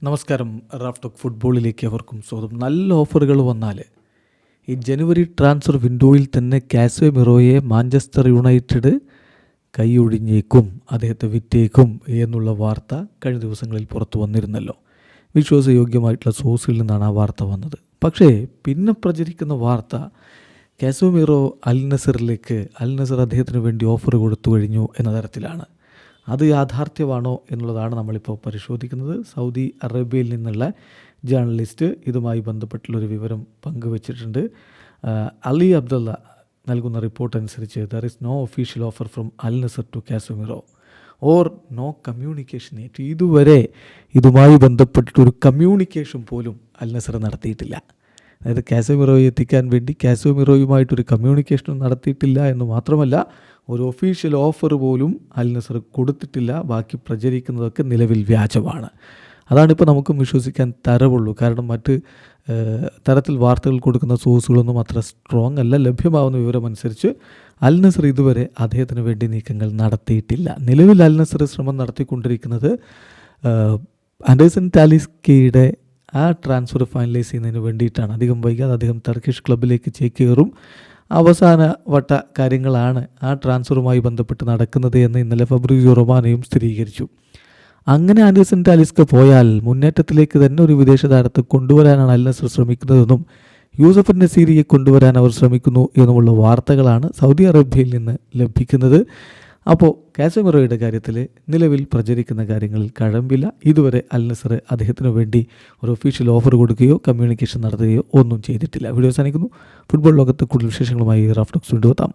നമസ്കാരം. Raf talk ഫുട്ബോളിലേക്ക് അവർക്കും സ്വാഗതം. നല്ല ഓഫറുകൾ വന്നാൽ ഈ ജനുവരി ട്രാൻസ്ഫർ വിൻഡോയിൽ തന്നെ കാസെമിറോയെ മാഞ്ചസ്റ്റർ യുണൈറ്റഡ് കൈയൊഴിഞ്ഞേക്കും, അദ്ദേഹത്തെ വിറ്റേക്കും എന്നുള്ള വാർത്ത കഴിഞ്ഞ ദിവസങ്ങളിൽ പുറത്തു വന്നിരുന്നല്ലോ. വിശ്വാസയോഗ്യമായിട്ടുള്ള സോഴ്സിൽ നിന്നാണ് ആ വാർത്ത വന്നത്. പക്ഷേ പിന്നെ പ്രചരിക്കുന്ന വാർത്ത കാസെമിറോ അൽ നസർ അദ്ദേഹത്തിന് വേണ്ടി ഓഫർ കൊടുത്തു കഴിഞ്ഞു എന്ന തരത്തിലാണ്. അത് യാഥാർത്ഥ്യമാണോ എന്നുള്ളതാണ് നമ്മളിപ്പോൾ പരിശോധിക്കുന്നത്. സൗദി അറേബ്യയിൽ നിന്നുള്ള ജേർണലിസ്റ്റ് ഇതുമായി ബന്ധപ്പെട്ടുള്ളൊരു വിവരം പങ്കുവച്ചിട്ടുണ്ട്. അലി അബ്ദുള്ള നൽകുന്ന റിപ്പോർട്ട് അനുസരിച്ച് there is no official offer from Al Nassr to Casemiro or no communication. ഇതുവരെ ഇതുമായി ബന്ധപ്പെട്ടിട്ടൊരു കമ്മ്യൂണിക്കേഷൻ പോലും അൽ നസർ നടത്തിയിട്ടില്ല. അതായത് കാസെമിറോയെ എത്തിക്കാൻ വേണ്ടി കാസെമിറോയുമായിട്ടൊരു കമ്മ്യൂണിക്കേഷനും നടത്തിയിട്ടില്ല എന്ന് മാത്രമല്ല, ഒരു ഒഫീഷ്യൽ ഓഫർ പോലും അൽ നസർ കൊടുത്തിട്ടില്ല. ബാക്കി പ്രചരിക്കുന്നതൊക്കെ നിലവിൽ വ്യാജമാണ്. അതാണിപ്പോൾ നമുക്കും വിശ്വസിക്കാൻ തരവുള്ളൂ. കാരണം മറ്റ് തരത്തിൽ വാർത്തകൾ കൊടുക്കുന്ന സോഴ്സുകളൊന്നും അത്ര സ്ട്രോങ് അല്ല. ലഭ്യമാവുന്ന വിവരമനുസരിച്ച് അൽ നസർ ഇതുവരെ അദ്ദേഹത്തിന് വേണ്ടി നീക്കങ്ങൾ നടത്തിയിട്ടില്ല. നിലവിൽ അൽ നസർ ശ്രമം നടത്തിക്കൊണ്ടിരിക്കുന്നത് ആൻഡേഴ്സൺ ടാലിസ്കയുടെ ആ ട്രാൻസ്ഫർ ഫൈനലൈസ് ചെയ്യുന്നതിന് വേണ്ടിയിട്ടാണ്. അധികം വൈകാതെ അദ്ദേഹം ടർക്കിഷ് ക്ലബിലേക്ക് ചേക്കേറും. അവസാന വട്ട കാര്യങ്ങളാണ് ആ ട്രാൻസ്ഫറുമായി ബന്ധപ്പെട്ട് നടക്കുന്നത് എന്ന് ഇന്നലെ ഫബ്രിസിയോ റൊമാനോയും സ്ഥിരീകരിച്ചു. അങ്ങനെ ആൻഡേഴ്സൺ ടാലിസ്ക പോയാൽ മുന്നേറ്റത്തിലേക്ക് തന്നെ ഒരു വിദേശ താരത്തെ കൊണ്ടുവരാനാണ് അൽ നസർ ശ്രമിക്കുന്നതെന്നും യൂസഫ് നസീരിയെ കൊണ്ടുവരാൻ അവർ ശ്രമിക്കുന്നു എന്നുമുള്ള വാർത്തകളാണ് സൗദി അറേബ്യയിൽ നിന്ന് ലഭിക്കുന്നത്. അപ്പോൾ കാസെമിറോയുടെ കാര്യത്തിൽ നിലവിൽ പ്രചരിക്കുന്ന കാര്യങ്ങളിൽ കഴമ്പില്ല. ഇതുവരെ അൽ നസർ അദ്ദേഹത്തിന് വേണ്ടി ഒരു ഒഫീഷ്യൽ ഓഫർ കൊടുക്കുകയോ കമ്മ്യൂണിക്കേഷൻ നടത്തുകയോ ഒന്നും ചെയ്തിട്ടില്ല. വീഡിയോ അവസാനിക്കുന്നു. ഫുട്ബോൾ ലോകത്ത് കൂടുതൽ വിശേഷങ്ങളുമായി റാഫ് ടോക്സ് കൊണ്ടുവെത്താം.